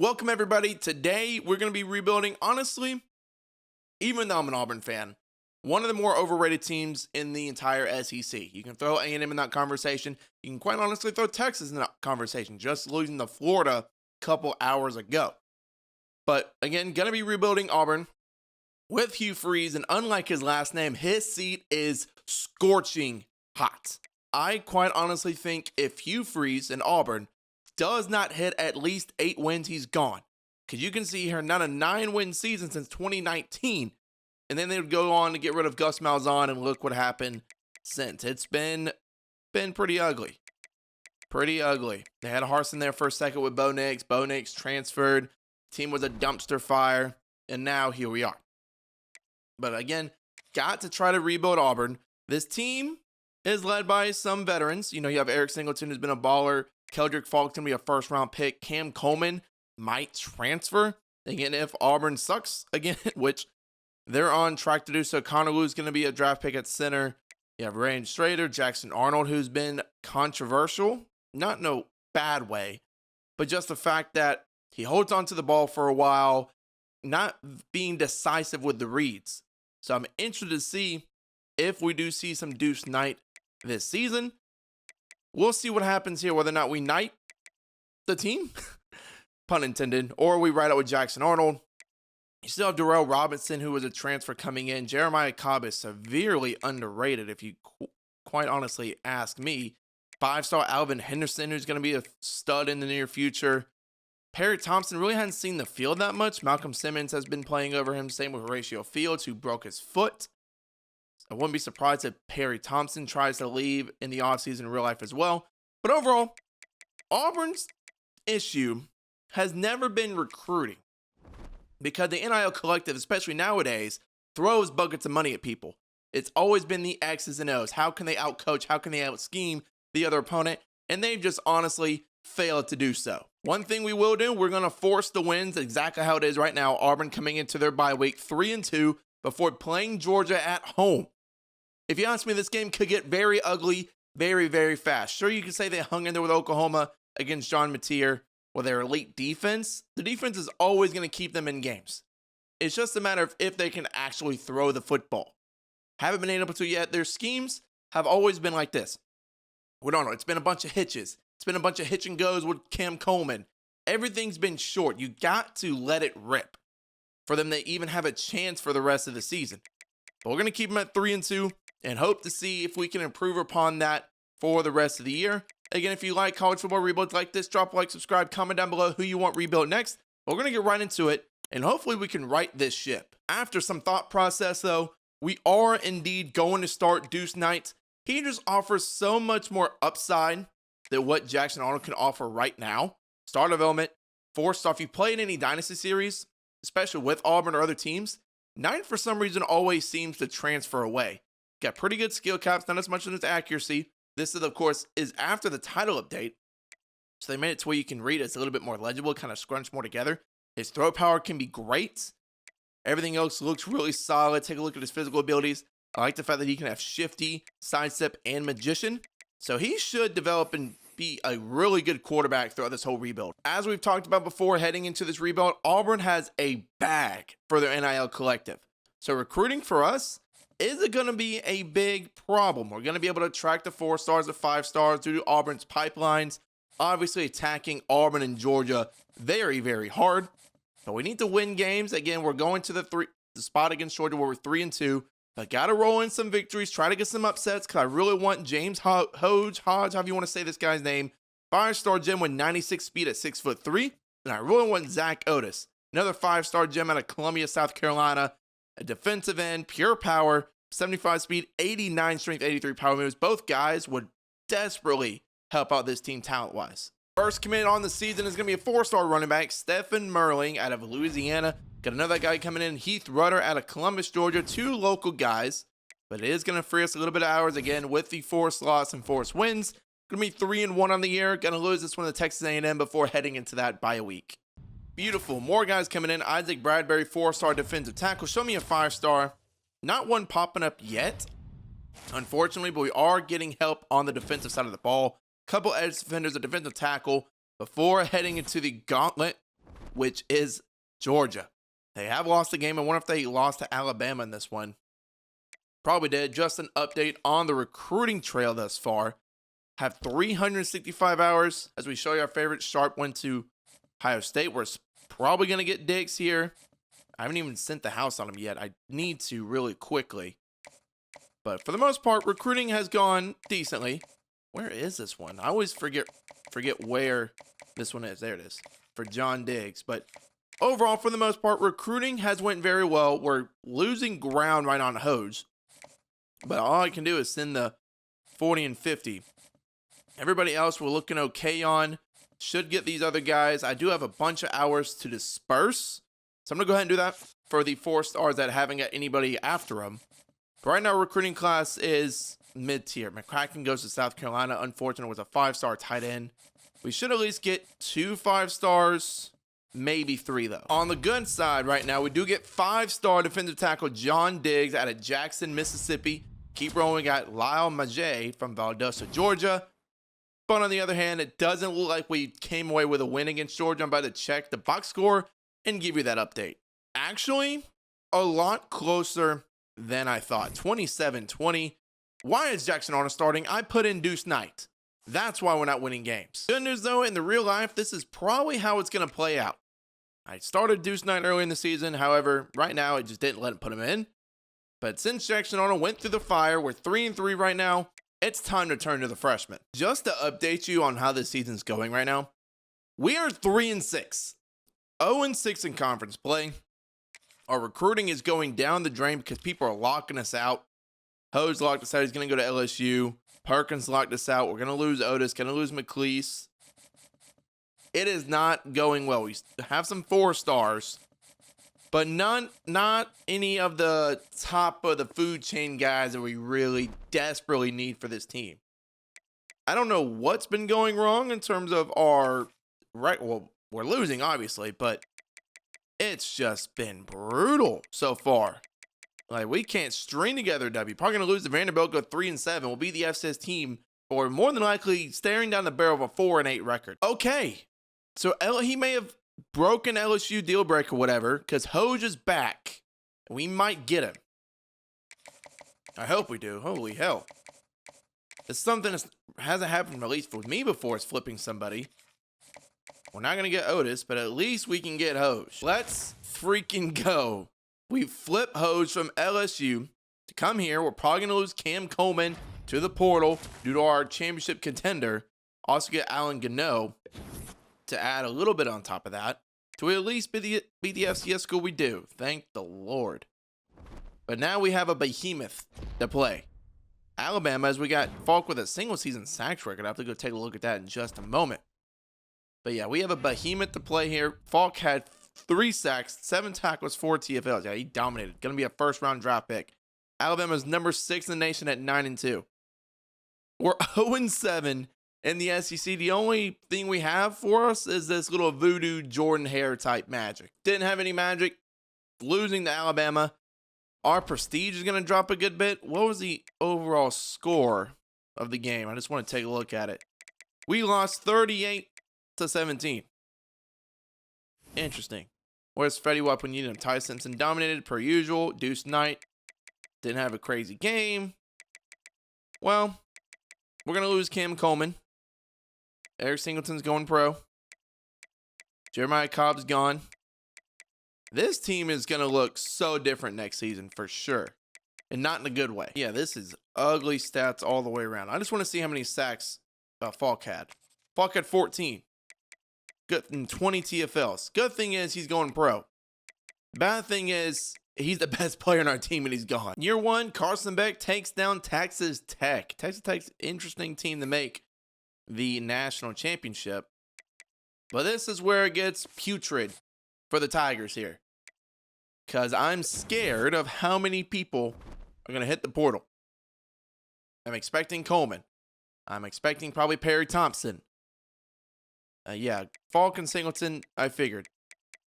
Welcome, everybody. Today, we're going to be rebuilding, honestly, even though I'm an Auburn fan, one of the more overrated teams in the entire SEC. You can throw A&M in that conversation. You can quite honestly throw Texas in that conversation, just losing to Florida a couple hours ago. But again, going to be rebuilding Auburn with Hugh Freeze, and unlike his last name, his seat is scorching hot. I quite honestly think if Hugh Freeze and Auburn does not hit at least 8 wins, he's gone. Because you can see here, not a 9-win season since 2019. And then they would go on to get rid of Gus Malzahn, and look what happened since. It's been pretty ugly. Pretty ugly. They had a Harsin there for a second with Bo Nix. Bo Nix transferred. Team was a dumpster fire. And now here we are. But again, got to try to rebuild Auburn. This team is led by some veterans. You know, you have Eric Singleton, who's been a baller. Keldrick Faulk's going to be a first-round pick. Cam Coleman might transfer. Again, if Auburn sucks again, which they're on track to do so. Connor Lew's going to be a draft pick at center. You have Ryan Strader, Jackson Arnold, who's been controversial. Not in a bad way, but just the fact that he holds on to the ball for a while, not being decisive with the reads. So I'm interested to see if we do see some Deuce Knight this season. We'll see what happens here, whether or not we knight the team, pun intended, or we ride out with Jackson Arnold. You still have Darrell Robinson, who was a transfer coming in. Jeremiah Cobb is severely underrated, if you quite honestly ask me. 5-star Alvin Henderson, who's going to be a stud in the near future. Perry Thompson really hasn't seen the field that much. Malcolm Simmons has been playing over him. Same with Horatio Fields, who broke his foot. I wouldn't be surprised if Perry Thompson tries to leave in the offseason in real life as well. But overall, Auburn's issue has never been recruiting, because the NIL collective, especially nowadays, throws buckets of money at people. It's always been the X's and O's. How can they outcoach? How can they out-scheme the other opponent? And they've just honestly failed to do so. One thing we will do, we're going to force the wins exactly how it is right now. Auburn coming into their bye week 3-2 before playing Georgia at home. If you ask me, this game could get very ugly very, very fast. Sure, you can say they hung in there with Oklahoma against John Mateer with their elite defense. The defense is always going to keep them in games. It's just a matter of if they can actually throw the football. Haven't been able to yet. Their schemes have always been like this. We don't know. It's been a bunch of hitches. It's been a bunch of hitch and goes with Cam Coleman. Everything's been short. You got to let it rip for them to even have a chance for the rest of the season. But we're going to keep them at 3-2 and hope to see if we can improve upon that for the rest of the year. Again, if you like college football rebuilds like this, drop a like, subscribe, comment down below who you want rebuilt next. We're going to get right into it, and hopefully we can right this ship. After some thought process, though, we are indeed going to start Deuce Knight. He just offers so much more upside than what Jackson Arnold can offer right now. Star development, 4-star. If you play in any dynasty series, especially with Auburn or other teams, Knight for some reason always seems to transfer away. Got pretty good skill caps, not as much as its accuracy. This, of course, is after the title update. So they made it to where you can read it. It's a little bit more legible, kind of scrunched more together. His throw power can be great. Everything else looks really solid. Take a look at his physical abilities. I like the fact that he can have shifty, sidestep, and magician. So he should develop and be a really good quarterback throughout this whole rebuild. As we've talked about before, heading into this rebuild, Auburn has a bag for their NIL collective. So recruiting for us, is it going to be a big problem? We're going to be able to attract the 4-stars, the 5-stars due to Auburn's pipelines. Obviously attacking Auburn and Georgia very, very hard. But we need to win games. Again, we're going to the spot against Georgia where we're 3-2. But got to roll in some victories, try to get some upsets, because I really want James Hodge, however you want to say this guy's name, 5-star gem with 96 speed at 6'3". And I really want Zach Otis, another 5-star gem out of Columbia, South Carolina, a defensive end, pure power, 75 speed, 89 strength, 83 power moves. Both guys would desperately help out this team talent-wise. First commit on the season is going to be a 4-star running back, Stephen Merling out of Louisiana. Got another guy coming in, Heath Rudder out of Columbus, Georgia. 2 local guys, but it is going to free us a little bit of hours again with the forced loss and forced wins. Going to be 3-1 on the year. Going to lose this one to Texas A&M before heading into that bye week. Beautiful. More guys coming in. Isaac Bradbury, 4-star defensive tackle. Show me a 5-star. Not one popping up yet, unfortunately, but we are getting help on the defensive side of the ball. Couple edge defenders, a defensive tackle before heading into the gauntlet which is Georgia. They have lost the game. I wonder if they lost to Alabama in this one. Probably did. Just an update on the recruiting trail thus far. Have 365 hours as we show you our favorite. Sharp went to Ohio State. We're probably going to get Diggs here. I haven't even sent the house on him yet. I need to really quickly. But for the most part, recruiting has gone decently. Where is this one? I always forget where this one is. There it is. For John Diggs. But overall, for the most part, recruiting has went very well. We're losing ground right on Hose. But all I can do is send the 40 and 50. Everybody else we're looking okay on. Should get these other guys. I do have a bunch of hours to disperse. So I'm going to go ahead and do that for the 4 stars that haven't got anybody after them. But right now, recruiting class is mid-tier. McCracken goes to South Carolina. Unfortunate, was a 5-star tight end. We should at least get 2 5-stars. Maybe 3, though. On the good side right now, we do get 5-star defensive tackle John Diggs out of Jackson, Mississippi. Keep rolling. We got Lyle Majay from Valdosta, Georgia. But on the other hand, it doesn't look like we came away with a win against Georgia. I'm about to check the box score and give you that update. Actually, a lot closer than I thought. 27-20. Why is Jackson Arnold starting? I put in Deuce Knight. That's why we're not winning games. Good news, though, in the real life, this is probably how it's going to play out. I started Deuce Knight early in the season. However, right now, I just didn't let him put him in. But since Jackson Arnold went through the fire, we're 3-3 right now. It's time to turn to the freshman. Just to update you on how this season's going right now, we are 3-6. 0-6 in conference play. Our recruiting is going down the drain because people are locking us out. Hose locked us out. He's going to go to LSU. Perkins locked us out. We're going to lose Otis. Going to lose McLeese. It is not going well. We have some 4 stars, but not any of the top of the food chain guys that we really desperately need for this team. I don't know what's been going wrong in terms of our right. Well, we're losing obviously, but it's just been brutal so far. Like, we can't string together a W. Probably going to lose to Vanderbilt, go 3-7. We'll be the FCS team, or more than likely staring down the barrel of a 4-8 record. Okay, so he may have broken LSU deal breaker, whatever, because Hoj is back. We might get him. I hope we do. Holy hell. It's something that hasn't happened, at least with me before, is flipping somebody. We're not going to get Otis, but at least we can get Hoj. Let's freaking go. We flip Hoj from LSU to come here. We're probably going to lose Cam Coleman to the portal due to our championship contender. Also get Alan Gano to add a little bit on top of that to at least be the FCS school we do. Thank the Lord. But now we have a behemoth to play. Alabama, as we got Falk with a single season sacks record. I have to go take a look at that in just a moment. But yeah, we have a behemoth to play here. Falk had 3 sacks, 7 tackles, 4 TFLs. Yeah, he dominated. Going to be a first-round draft pick. Alabama's number 6 in the nation at 9-2. We're 0-7 in the SEC. The only thing we have for us is this little voodoo Jordan Hare type magic. Didn't have any magic. Losing to Alabama. Our prestige is going to drop a good bit. What was the overall score of the game? I just want to take a look at it. We lost 38-17. Interesting. Where's Freddie Wap when you need him? Ty Simpson dominated per usual. Deuce Knight didn't have a crazy game. Well, we're going to lose Cam Coleman. Eric Singleton's going pro. Jeremiah Cobb's gone. This team is going to look so different next season for sure. And not in a good way. Yeah, this is ugly stats all the way around. I just want to see how many sacks Falk had. Falk had 14. Good, and 20 TFLs. Good thing is he's going pro. Bad thing is he's the best player on our team and he's gone. Year 1, Carson Beck takes down Texas Tech. Texas Tech's interesting team to make the national championship. But this is where it gets putrid for the Tigers here. Because I'm scared of how many people are going to hit the portal. I'm expecting Coleman. I'm expecting probably Perry Thompson. Yeah, Falk and Singleton, I figured.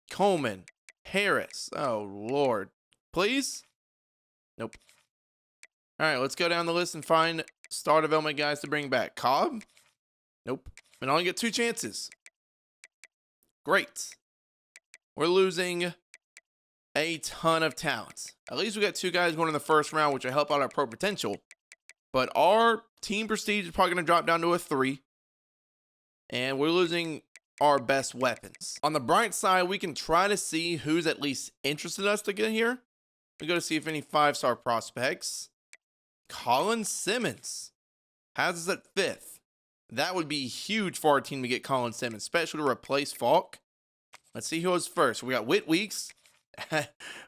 Coleman, Harris. Oh, Lord. Please? Nope. All right, let's go down the list and find star development guys to bring back. Cobb? Nope. And I only get 2 chances. Great. we're losing a ton of talents. At least we got 2 guys going in the first round, which will help out our pro potential. But our team prestige is probably going to drop down to a 3. And we're losing our best weapons. On the bright side, we can try to see who's at least interested in us to get here. We go to see if any 5-star prospects. Colin Simmons has us at 5th. That would be huge for our team to get Colin Simmons, especially to replace Falk. Let's see who was first. We got Whit Weeks.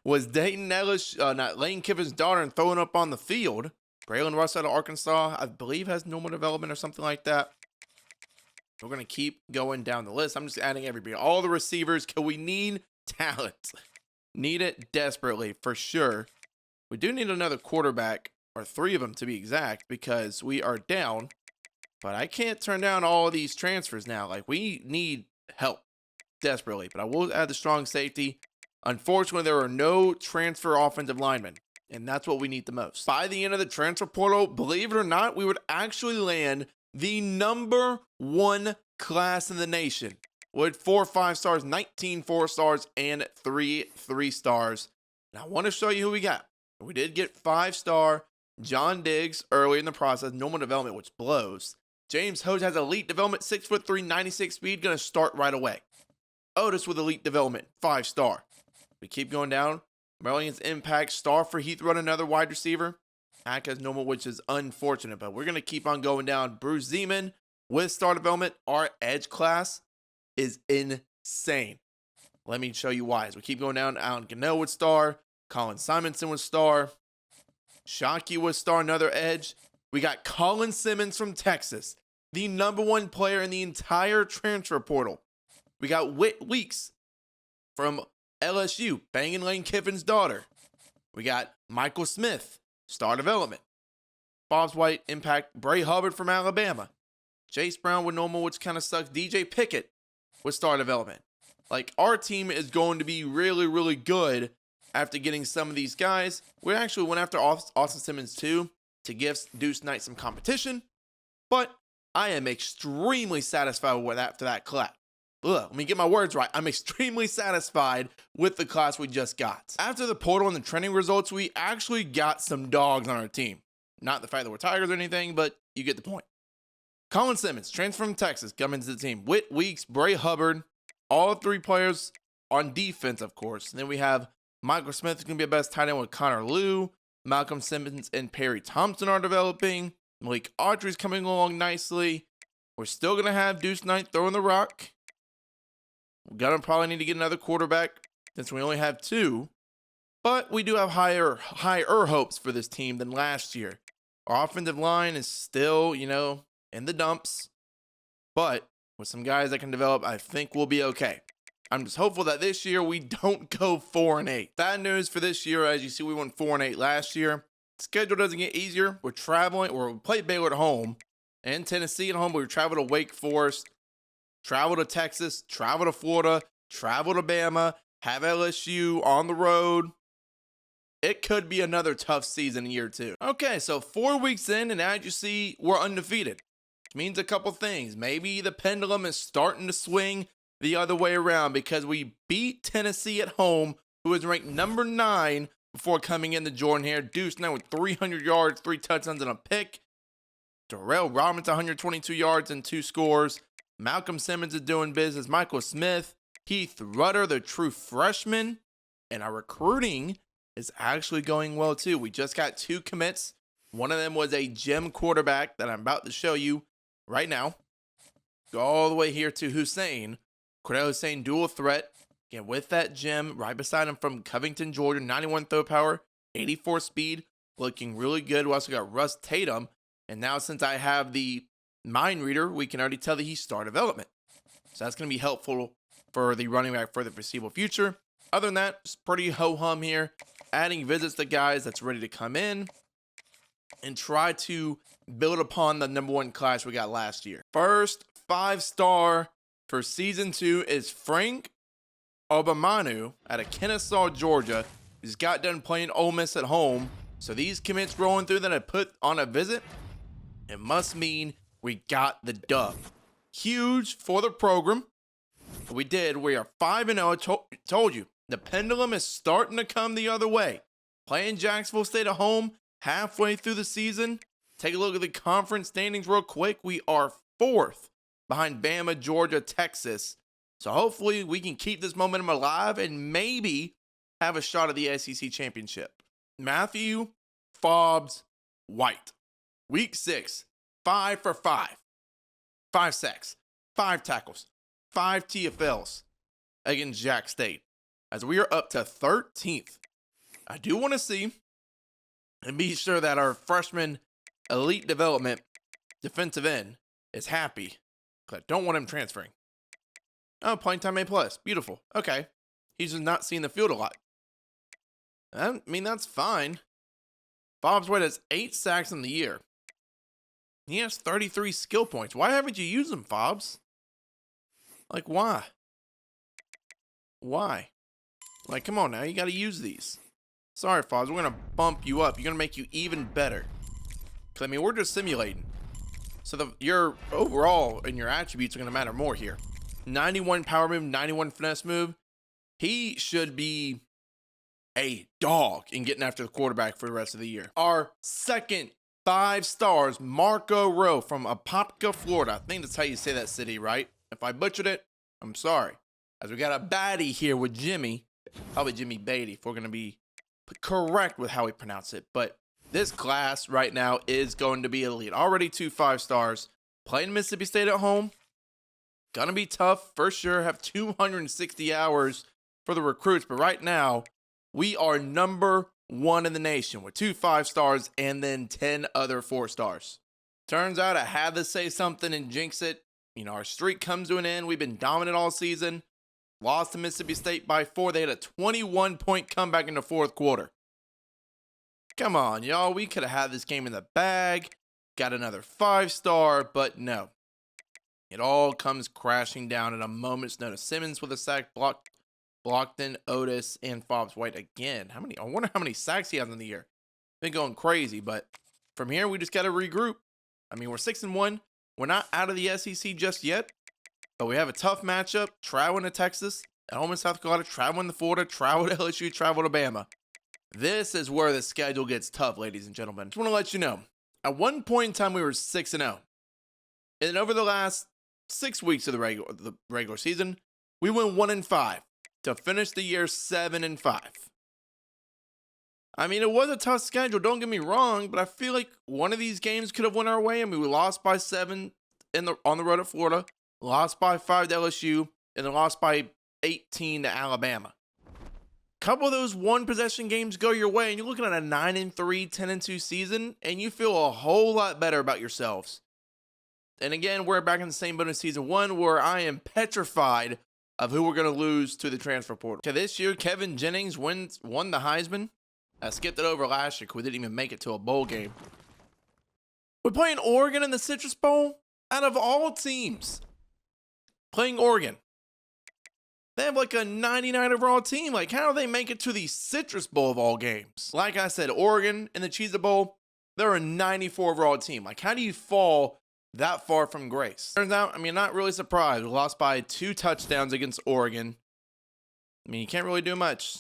Was Dayton Ellis, not Lane Kiffin's daughter, and throwing up on the field. Braylon Russ out of Arkansas, I believe, has normal development or something like that. We're going to keep going down the list. I'm just adding everybody. All the receivers, because we need talent. Need it desperately, for sure. We do need another quarterback, or 3 of them to be exact, because we are down. But I can't turn down all of these transfers now. Like, we need help desperately. But I will add the strong safety. Unfortunately, there are no transfer offensive linemen, and that's what we need the most. By the end of the transfer portal, believe it or not, we would actually land the number 1 class in the nation with 4 5-stars, 19 4-stars, and 3 3-stars. And I want to show you who we got. We did get 5-star John Diggs early in the process, normal development, which blows. James Hoge has elite development, 6'3", 96 speed, going to start right away. Otis with elite development, 5-star. We keep going down. Maryland's impact, star for Heath Run, another wide receiver. Act as normal, which is unfortunate, but we're going to keep on going down. Bruce Zeman with star development. Our edge class is insane. Let me show you why. As we keep going down, Alan Gannell with star. Colin Simonson with star. Shockey with star, another edge. We got Colin Simmons from Texas, the number 1 player in the entire transfer portal. We got Whit Weeks from LSU, banging Lane Kiffin's daughter. We got Michael Smith, star development. Bob's White, impact. Bray Hubbard from Alabama. Chase Brown with normal, which kind of sucks. DJ Pickett with star development. Like, our team is going to be really, really good after getting some of these guys. We actually went after Austin Simmons too to give Deuce Knight some competition. But I am extremely satisfied with after that class. Let me get my words right. I'm extremely satisfied with the class we just got. After the portal and the trending results, we actually got some dogs on our team. Not the fact that we're Tigers or anything, but you get the point. Colin Simmons, transfer from Texas, coming to the team. Whit Weeks, Bray Hubbard, all 3 players on defense, of course. And then we have Michael Smith is going to be a best tight end with Connor Liu. Malcolm Simmons and Perry Thompson are developing. Malik Audrey's coming along nicely. We're still going to have Deuce Knight throwing the rock. We're going to probably need to get another quarterback since we only have 2. But we do have higher hopes for this team than last year. Our offensive line is still, in the dumps. But with some guys that can develop, I think we'll be okay. I'm just hopeful that this year we don't go 4-8. Bad news for this year, as you see, we went 4-8 last year. Schedule doesn't get easier. We're traveling, or we play Baylor at home and Tennessee at home, but we travel to Wake Forest, travel to Texas, travel to Florida, travel to Bama, have LSU on the road. It could be another tough season in year 2. Okay, so 4 weeks in, and as you see, we're undefeated. Which means a couple things. Maybe the pendulum is starting to swing the other way around because we beat Tennessee at home, who is ranked number 9 before coming into Jordan here. Deuce now with 300 yards, 3 touchdowns, and a pick. Darrell Robinson, 122 yards and 2 scores. Malcolm Simmons is doing business. Michael Smith, Heath Rudder, the true freshman. And our recruiting is actually going well too. We just got 2 commits. One of them was a gem quarterback that I'm about to show you right now. Go all the way here to Hussein. Cordell Hussein, dual threat. Again, with that gem right beside him from Covington, Georgia. 91 throw power, 84 speed. Looking really good. We also got Russ Tatum. And now since I have the mind reader, we can already tell that he's star development. So that's going to be helpful for the running back for the foreseeable future. Other than that, it's pretty ho-hum here. Adding visits to guys that's ready to come in and try to build upon the number 1 class we got last year. First 5-star for season 2 is Frank Obamanu out of Kennesaw, Georgia. He's got done playing Ole Miss at home. So these commits rolling through that I put on a visit, it must mean we got the dub. Huge for the program. We did. We are 5-0. I told you. The pendulum is starting to come the other way. Playing Jacksonville State at home halfway through the season. Take a look at the conference standings real quick. We are 4th behind Bama, Georgia, Texas. So hopefully we can keep this momentum alive and maybe have a shot at the SEC championship. Matthew Fobbs White. Week 6, 5 for 5. 5 sacks, 5 tackles, 5 TFLs against Jack State. As we are up to 13th. I do want to see and be sure that our freshman elite development defensive end is happy. Because I don't want him transferring. Oh, playing time A+. Beautiful. Okay. He's just not seeing the field a lot. I mean, that's fine. Fobbs White has 8 sacks in the year. He has 33 skill points. Why haven't you used them, Fobbs? Like, why? Why? Like, come on now. You got to use these. Sorry, Fobbs. We're going to bump you up. You're going to make you even better. Because, I mean, we're just simulating. So your overall and your attributes are going to matter more here. 91 power move, 91 finesse move. He should be a dog in getting after the quarterback for the rest of the year. Our second 5 stars, Marco Rowe from Apopka, Florida. I think that's how you say that city, right? If I butchered it, I'm sorry. As we got a baddie here with Jimmy, probably Jimmy Beatty, if we're going to be correct with how we pronounce it. But this class right now is going to be elite. Already 2 5 stars. Playing Mississippi State at home. Gonna be tough for sure. Have 260 hours for the recruits. But right now, we are number 1 in the nation with 2 5 stars and then 10 other 4 stars. Turns out I had to say something and jinx it. You know, our streak comes to an end. We've been dominant all season. Lost to Mississippi State by 4. They had a 21-point comeback in the 4th quarter. Come on, y'all. We could have had this game in the bag. Got another 5-star, but no. It all comes crashing down at a moment's notice. Simmons with a sack, Blockton, Otis, and Fobbs White again. I wonder how many sacks he has in the year. Been going crazy, but from here, we just got to regroup. I mean, we're 6-1. We're not out of the SEC just yet, but we have a tough matchup. Traveling to Texas, at home in South Carolina, traveling to Florida, travel to LSU, travel to Bama. This is where the schedule gets tough, ladies and gentlemen. Just want to let you know, at one point in time, we were 6-0. And over the last 6 weeks of the regular season, we went 1-5 to finish the year 7-5. I mean, it was a tough schedule, don't get me wrong, but I feel like one of these games could have went our way. I mean, we lost by 7 on the road at Florida, lost by 5 to LSU, and then lost by 18 to Alabama. Couple of those one-possession games go your way, and you're looking at a 9-3, 10-2 season, and you feel a whole lot better about yourselves. And again, we're back in the same boat as season 1, where I am petrified of who we're going to lose to the transfer portal. Okay, this year, Kevin Jennings won the Heisman. I skipped it over last year because we didn't even make it to a bowl game. We're playing Oregon in the Citrus Bowl. Out of all teams, playing Oregon. They have like a 99 overall team. Like, how do they make it to the Citrus Bowl of all games? Like I said, Oregon in the Cheez It Bowl, they're a 94 overall team. Like, how do you fall that far from grace? Turns out, I mean, not really surprised. We lost by 2 touchdowns against Oregon. I mean, you can't really do much.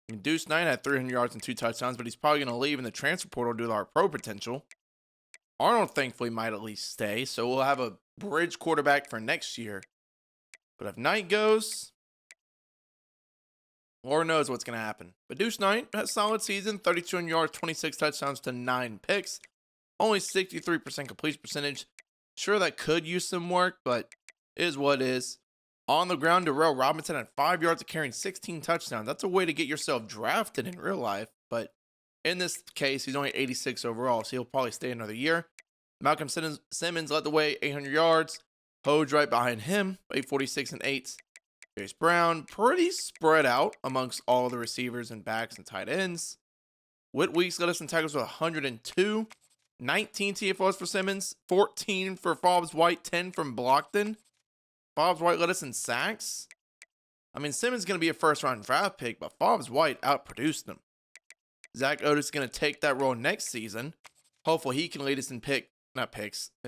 I mean, Deuce Knight had 300 yards and 2 touchdowns, but he's probably going to leave in the transfer portal due to our pro potential. Arnold, thankfully, might at least stay, so we'll have a bridge quarterback for next year. But if Knight goes, Lord knows what's going to happen. But Deuce Knight had a solid season, 32 yards, 26 touchdowns to 9 picks. Only 63% completion percentage. Sure, that could use some work, but it is what it is. On the ground, Darrell Robinson had 5 yards of carrying 16 touchdowns. That's a way to get yourself drafted in real life. But in this case, he's only 86 overall, so he'll probably stay another year. Malcolm Simmons led the way, 800 yards. Hoge right behind him, 846 and 8. Chase Brown, pretty spread out amongst all the receivers and backs and tight ends. Whit Weeks led us in tackles with 102. 19 TFOs for Simmons, 14 for Fobbs White, 10 from Blockton. Fobbs White led us in sacks. I mean, Simmons is going to be a first-round draft pick, but Fobbs White outproduced him. Zach Otis is going to take that role next season. Hopefully, he can lead us in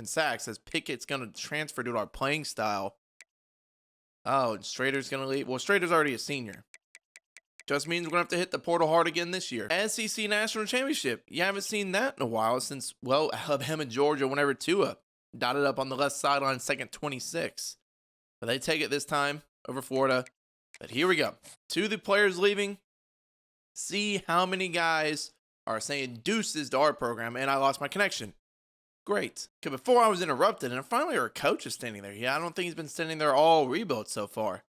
sacks, as Pickett's going to transfer to our playing style. Oh, and Strader's going to leave. Well, Strader's already a senior. Just means we're going to have to hit the portal hard again this year. SEC National Championship. You haven't seen that in a while since, well, Alabama, Georgia, whenever Tua dotted up on the left sideline, second 26. But they take it this time over Florida. But here we go. To the players leaving. See how many guys are saying deuces to our program, and I lost my connection. Great. Because before I was interrupted, and finally our coach is standing there. Yeah, I don't think he's been standing there all rebuild so far.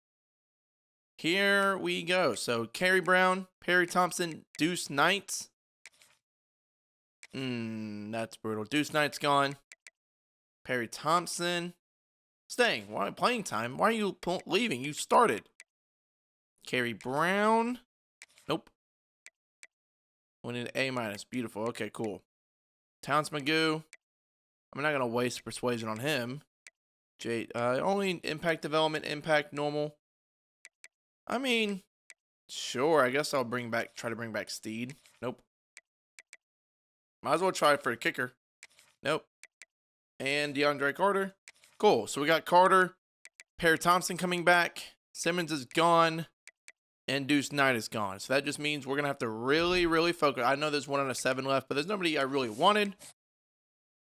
Here we go. So, Kerry Brown, Perry Thompson, Deuce Knight. That's brutal. Deuce Knight's gone. Perry Thompson. Staying. Why playing time? Why are you leaving? You started. Kerry Brown. Nope. Winning A-. Beautiful. Okay, cool. Towns Magoo. I'm not going to waste persuasion on him. Only impact development, impact normal. I mean, sure, I guess I'll try to bring back Steed. Nope. Might as well try for a kicker. Nope. And DeAndre Carter. Cool. So we got Carter, Perry Thompson coming back. Simmons is gone. And Deuce Knight is gone. So that just means we're going to have to really, really focus. I know there's 1 out of 7 left, but there's nobody I really wanted.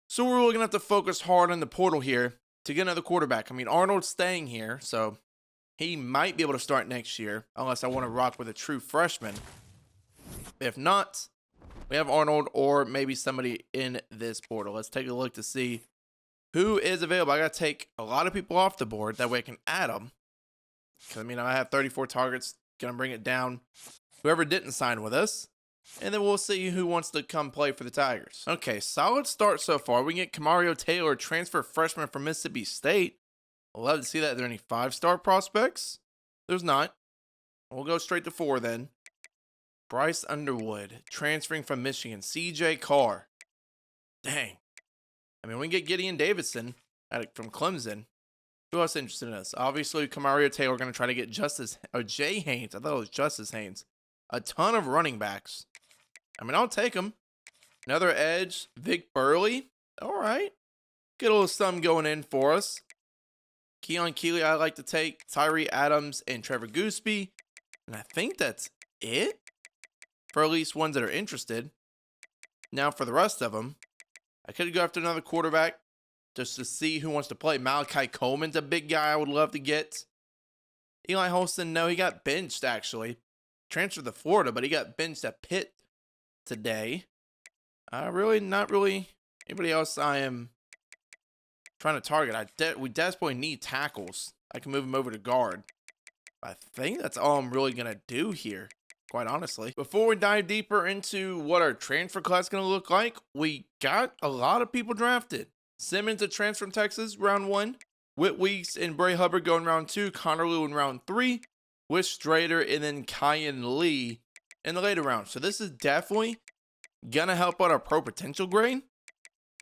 So we're really going to have to focus hard on the portal here to get another quarterback. I mean, Arnold's staying here, so he might be able to start next year, unless I want to rock with a true freshman. If not, we have Arnold or maybe somebody in this portal. Let's take a look to see who is available. I got to take a lot of people off the board. That way I can add them. Because, I mean, I have 34 targets. Going to bring it down. Whoever didn't sign with us. And then we'll see who wants to come play for the Tigers. Okay, solid start so far. We get Camario Taylor, transfer freshman from Mississippi State. I'd love to see that. Are there any 5-star prospects? There's not. We'll go straight to 4 then. Bryce Underwood, transferring from Michigan. CJ Carr. Dang. I mean, we can get Gideon Davidson from Clemson. Who else interested in us? Obviously, Camario Taylor going to try to get Jay Haynes. I thought it was Justice Haynes. A ton of running backs. I mean, I'll take them. Another edge. Vic Burley. All right. Get a little something going in for us. Keon Keeley, I like to take. Tyree Adams and Trevor Gooseby. And I think that's it. For at least ones that are interested. Now for the rest of them, I could go after another quarterback just to see who wants to play. Malachi Coleman's a big guy I would love to get. Eli Holston, no, he got benched actually. Transferred to Florida, but he got benched at Pitt today. Not really anybody else I am trying to target. We desperately need tackles. I can move him over to guard. I think that's all I'm really going to do here, quite honestly. Before we dive deeper into what our transfer class is going to look like, we got a lot of people drafted. Simmons, a transfer from Texas, round 1. Whit Weeks and Bray Hubbard going round 2. Connor Lew in round 3. With Strader and then Kyan Lee in the later round. So this is definitely going to help out our pro potential grade.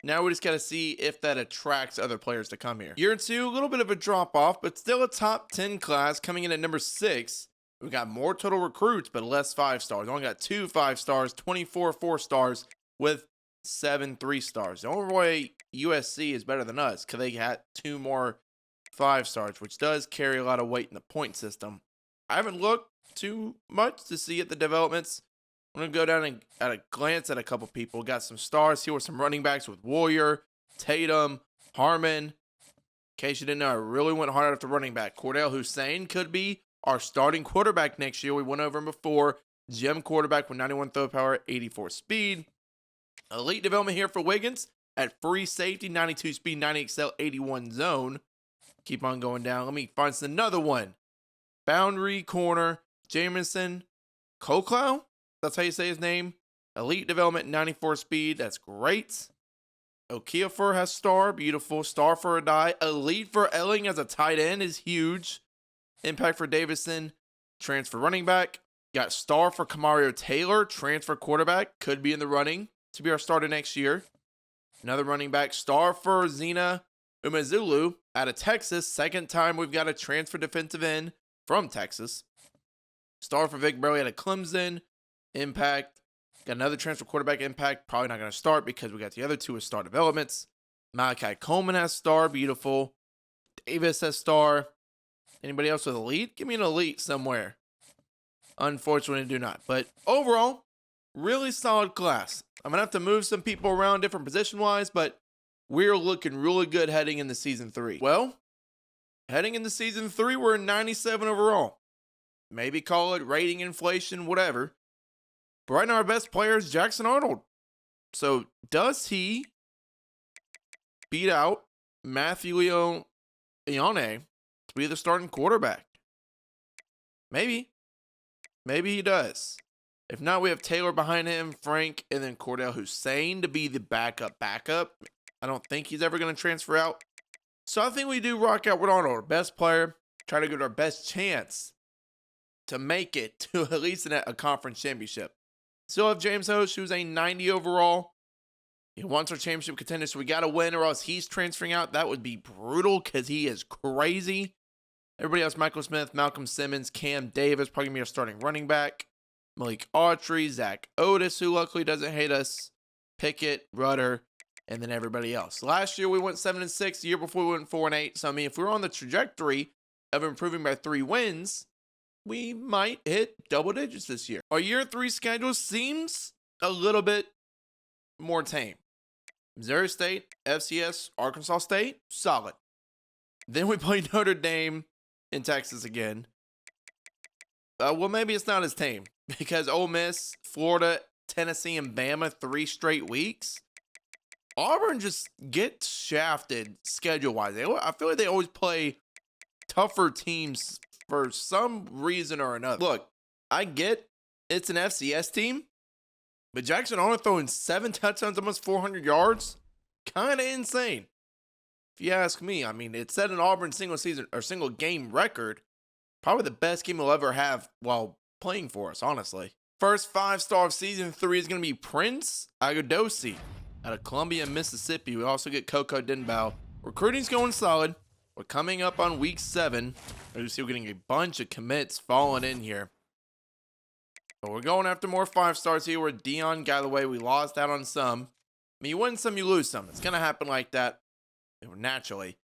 Now we just got to see if that attracts other players to come here. Year 2, a little bit of a drop off, but still a top 10 class coming in at number 6. We got more total recruits, but less 5-stars. Only got 2 5-stars, 24 4-stars with 7 3-stars. The only way USC is better than us because they had 2 more 5-stars, which does carry a lot of weight in the point system. I haven't looked too much to see at the developments. I'm going to go down and at a glance at a couple people. Got some stars here with some running backs with Warrior, Tatum, Harmon. In case you didn't know, I really went hard after running back. Cordell Hussein could be our starting quarterback next year. We went over him before. Gem quarterback with 91 throw power, 84 speed. Elite development here for Wiggins at free safety, 92 speed, 90 excel, 81 zone. Keep on going down. Let me find another one. Boundary corner, Jamison Koklau. That's how you say his name. Elite development, 94 speed. That's great. Okafor has star. Beautiful. Star for a die. Elite for Elling as a tight end is huge. Impact for Davison. Transfer running back. Got star for Camario Taylor. Transfer quarterback. Could be in the running to be our starter next year. Another running back. Star for Zena Umezulu out of Texas. Second time we've got a transfer defensive end from Texas. Star for Vic Burley out of Clemson. Impact. Got another transfer quarterback, Impact. Probably not going to start because we got the other 2 as star developments. Malachi Coleman has star. Beautiful. Davis has star. Anybody else with elite? Give me an elite somewhere. Unfortunately, I do not. But overall, really solid class. I'm going to have to move some people around different position-wise, but we're looking really good heading into Season 3. Well, heading into Season 3, we're 97 overall. Maybe call it rating inflation, whatever. But right now, our best player is Jackson Arnold. So, does he beat out Matthew Ione to be the starting quarterback? Maybe. Maybe he does. If not, we have Taylor behind him, Frank, and then Cordell Hussein to be the backup. I don't think he's ever going to transfer out. So I think we do rock out with Arnold, our best player. Try to get our best chance to make it to at least a conference championship. Still have James Host, who's a 90 overall. He wants our championship contender, so we got to win or else he's transferring out. That would be brutal because he is crazy. Everybody else, Michael Smith, Malcolm Simmons, Cam Davis, probably going to be our starting running back. Malik Autry, Zach Otis, who luckily doesn't hate us, Pickett, Rudder, and then everybody else. Last year, we went 7-6. The year before, we went 4-8. So, I mean, if we're on the trajectory of improving by 3 wins, we might hit double digits this year. Our year 3 schedule seems a little bit more tame. Missouri State, FCS, Arkansas State, solid. Then we play Notre Dame in Texas again. Well, maybe it's not as tame because Ole Miss, Florida, Tennessee, and Bama 3 straight weeks. Auburn just gets shafted schedule-wise. I feel like they always play tougher teams for some reason or another. Look, I get it's an FCS team, but Jackson Arnold throwing 7 touchdowns, almost 400 yards, kind of insane. If you ask me, I mean, it set an Auburn single game record. Probably the best game we'll ever have while playing for us, honestly. First 5-star of Season 3 is going to be Prince Agudosi out of Columbia, Mississippi. We also get Coco Denbow. Recruiting's going solid. We're coming up on week 7. As you see, we're getting a bunch of commits falling in here. But we're going after more 5-stars here. We're Dion Galloway. We lost out on some. I mean, you win some, you lose some. It's going to happen like that naturally.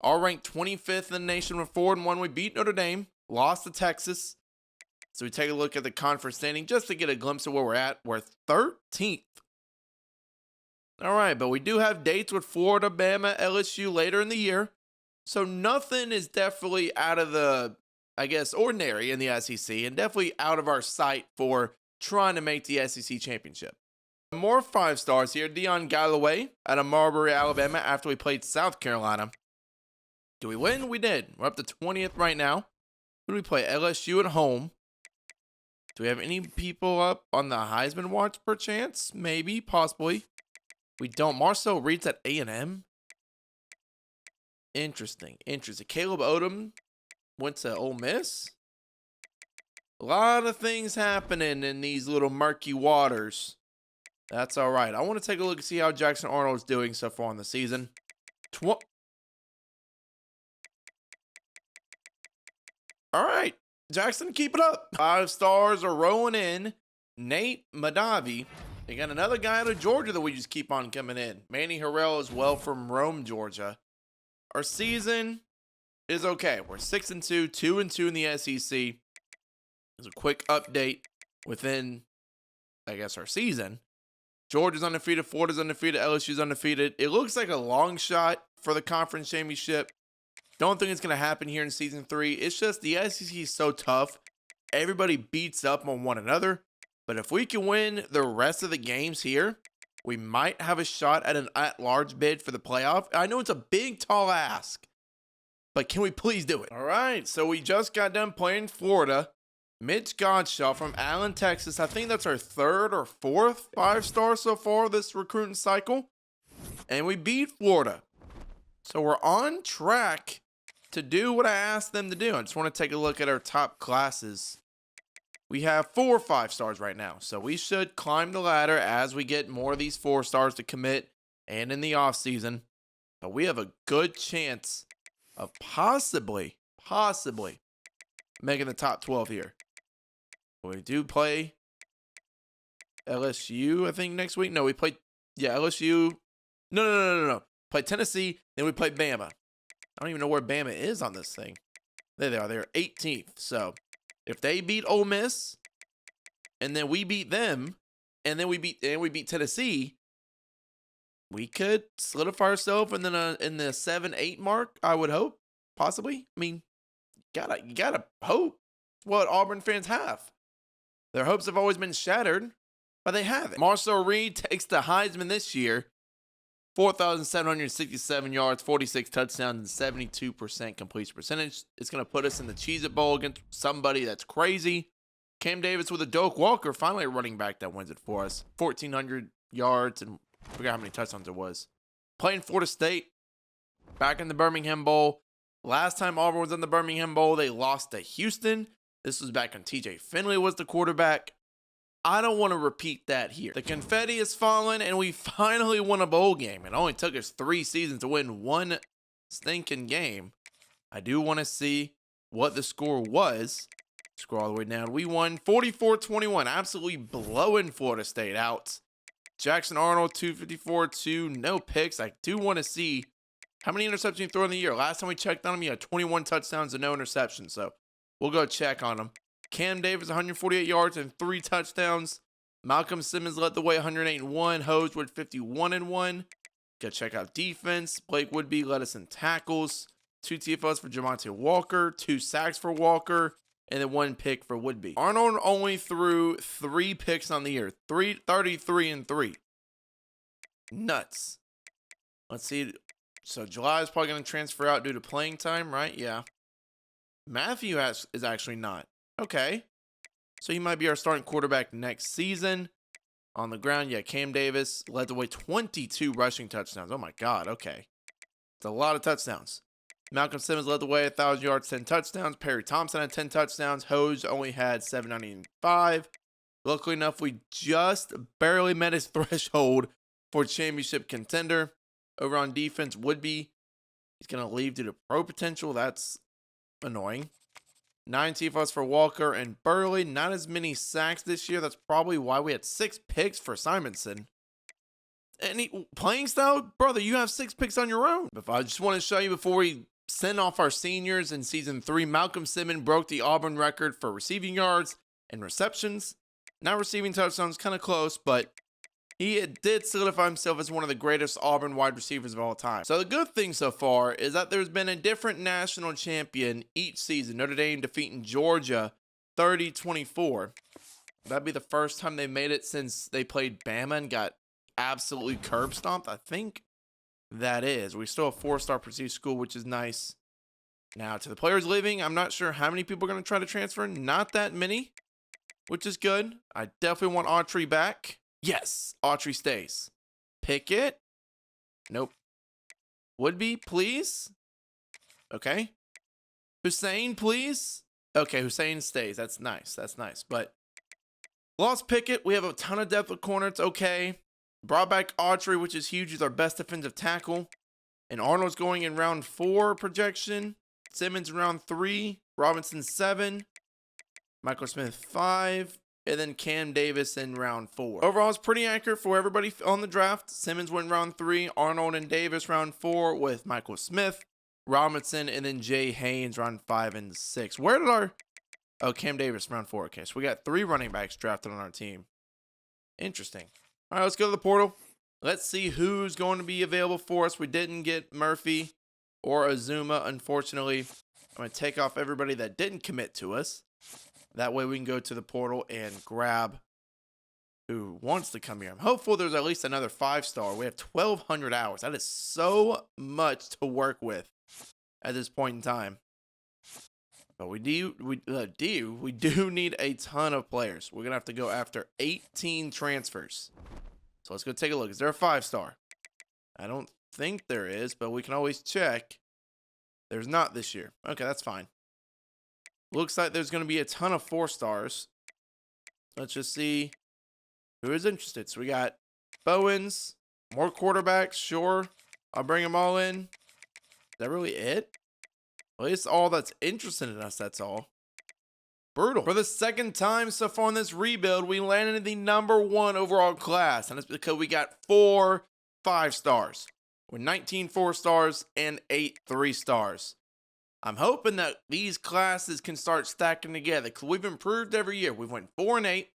All ranked 25th in the nation with 4-1. We beat Notre Dame. Lost to Texas. So we take a look at the conference standing just to get a glimpse of where we're at. We're 13th. All right, but we do have dates with Florida, Bama, LSU later in the year. So nothing is definitely out of the, I guess, ordinary in the SEC and definitely out of our sight for trying to make the SEC championship. More 5-stars here. Dion Galloway out of Marbury, Alabama after we played South Carolina. Do we win? We did. We're up to 20th right now. Who do we play? LSU at home. Do we have any people up on the Heisman watch per chance? Maybe, possibly. We don't. Marcel Reed's at A&M. Interesting. Caleb Odom went to Ole Miss. A lot of things happening in these little murky waters. That's all right. I want to take a look and see how Jackson Arnold's doing so far in the season. All right. Jackson, keep it up. 5 stars are rolling in. Nate Madavi. They got another guy out of Georgia that we just keep on coming in. Manny Harrell as well from Rome, Georgia. Our season is okay. We're 6-2, 2-2 in the SEC. There's a quick update within, I guess, our season. Georgia's undefeated, Florida's undefeated, LSU's undefeated. It looks like a long shot for the conference championship. Don't think it's going to happen here in Season 3. It's just the SEC is so tough. Everybody beats up on one another. But if we can win the rest of the games here, we might have a shot at an at-large bid for the playoff. I know it's a big, tall ask, but can we please do it? All right, so we just got done playing Florida. Mitch Godshaw from Allen, Texas. I think that's our 3rd or 4th 5-star so far this recruiting cycle. And we beat Florida. So we're on track to do what I asked them to do. I just want to take a look at our top classes. We have 4 5-stars right now. So we should climb the ladder as we get more of these 4-stars to commit and in the offseason. But we have a good chance of possibly making the top 12 here. We do play LSU, I think, next week. No, we play, LSU. No. Play Tennessee, then we play Bama. I don't even know where Bama is on this thing. There they are. They're 18th. So if they beat Ole Miss, and then we beat them, and then we beat Tennessee, we could solidify ourselves in the 7-8 mark. I would hope, possibly. I mean, you gotta hope. What Auburn fans have. Their hopes have always been shattered, but they haven't. Marcel Reed takes the Heisman this year. 4,767 yards, 46 touchdowns, and 72% completion percentage. It's going to put us in the Cheez-It Bowl against somebody that's crazy. Cam Davis with a Doak Walker, finally a running back that wins it for us. 1,400 yards, and I forgot how many touchdowns it was. Playing Florida State, back in the Birmingham Bowl. Last time Auburn was in the Birmingham Bowl, they lost to Houston. This was back when TJ Finley was the quarterback. I don't want to repeat that here. The confetti has fallen, and we finally won a bowl game. It only took us 3 seasons to win one stinking game. I do want to see what the score was. Scroll all the way down. We won 44-21, absolutely blowing Florida State out. Jackson Arnold, 254, 2, no picks. I do want to see how many interceptions he threw in the year. Last time we checked on him, he had 21 touchdowns and no interceptions, so we'll go check on him. Cam Davis, 148 yards and 3 touchdowns. Malcolm Simmons led the way, 108-1. Hosewood, 51-1. Go check out defense. Blake Woodby led us in tackles. 2 TFLs for Jamonte Walker. 2 sacks for Walker. And then 1 pick for Woodby. Arnold only threw 3 picks on the year. 33-3. Nuts. Let's see. So July is probably going to transfer out due to playing time, right? Yeah. Matthew is actually not. Okay. So he might be our starting quarterback next season. On the ground, yeah, Cam Davis led the way, 22 rushing touchdowns. Oh my God, okay. It's a lot of touchdowns. Malcolm Simmons led the way, 1,000 yards, 10 touchdowns. Perry Thompson had 10 touchdowns. Hose only had 795. Luckily enough, we just barely met his threshold for championship contender. Over on defense, Woodby, he's going to leave due to pro potential. That's annoying. 9 TFLs for Walker and Burley. Not as many sacks this year. That's probably why we had 6 picks for Simonson. Any playing style? Brother, you have 6 picks on your own. But I just want to show you before we send off our seniors in season 3, Malcolm Simmons broke the Auburn record for receiving yards and receptions. Not receiving touchdowns, kind of close, but he did solidify himself as one of the greatest Auburn wide receivers of all time. So the good thing so far is that there's been a different national champion each season. Notre Dame defeating Georgia 30-24. That'd be the first time they made it since they played Bama and got absolutely curb stomped. I think that is. We still have 4-star prestige school, which is nice. Now to the players leaving, I'm not sure how many people are going to try to transfer. Not that many, which is good. I definitely want Autry back. Yes, Autry stays. Pickett? Nope. Woodby, please? Okay. Hussein, please? Okay, Hussein stays. That's nice. That's nice. But lost Pickett. We have a ton of depth at corner. It's okay. Brought back Autry, which is huge. He's our best defensive tackle. And Arnold's going in round 4 projection. Simmons in round 3. Robinson 7. Michael Smith 5. And then Cam Davis in round 4. Overall, it's pretty accurate for everybody on the draft. Simmons went round 3. Arnold and Davis round 4 with Michael Smith, Robinson, and then Jay Haynes round 5 and 6. Where did our... Oh, Cam Davis round 4. Okay, so we got 3 running backs drafted on our team. Interesting. All right, let's go to the portal. Let's see who's going to be available for us. We didn't get Murphy or Azuma, unfortunately. I'm going to take off everybody that didn't commit to us. That way we can go to the portal and grab who wants to come here. I'm hopeful there's at least another 5-star. We have 1,200 hours. That is so much to work with at this point in time. But we do need a ton of players. We're going to have to go after 18 transfers. So let's go take a look. Is there a 5-star? I don't think there is, but we can always check. There's not this year. Okay, that's fine. Looks like there's going to be a ton of 4-stars. Let's just see who is interested. So we got Bowens, more quarterbacks, sure. I'll bring them all in. Is that really it? Well, it's all that's interested in us, that's all. Brutal. For the second time so far in this rebuild, we landed in the #1 overall class. And it's because we got 4 5-stars. With 19 4-stars and 8 3-stars. I'm hoping that these classes can start stacking together because we've improved every year. We've went 4-8,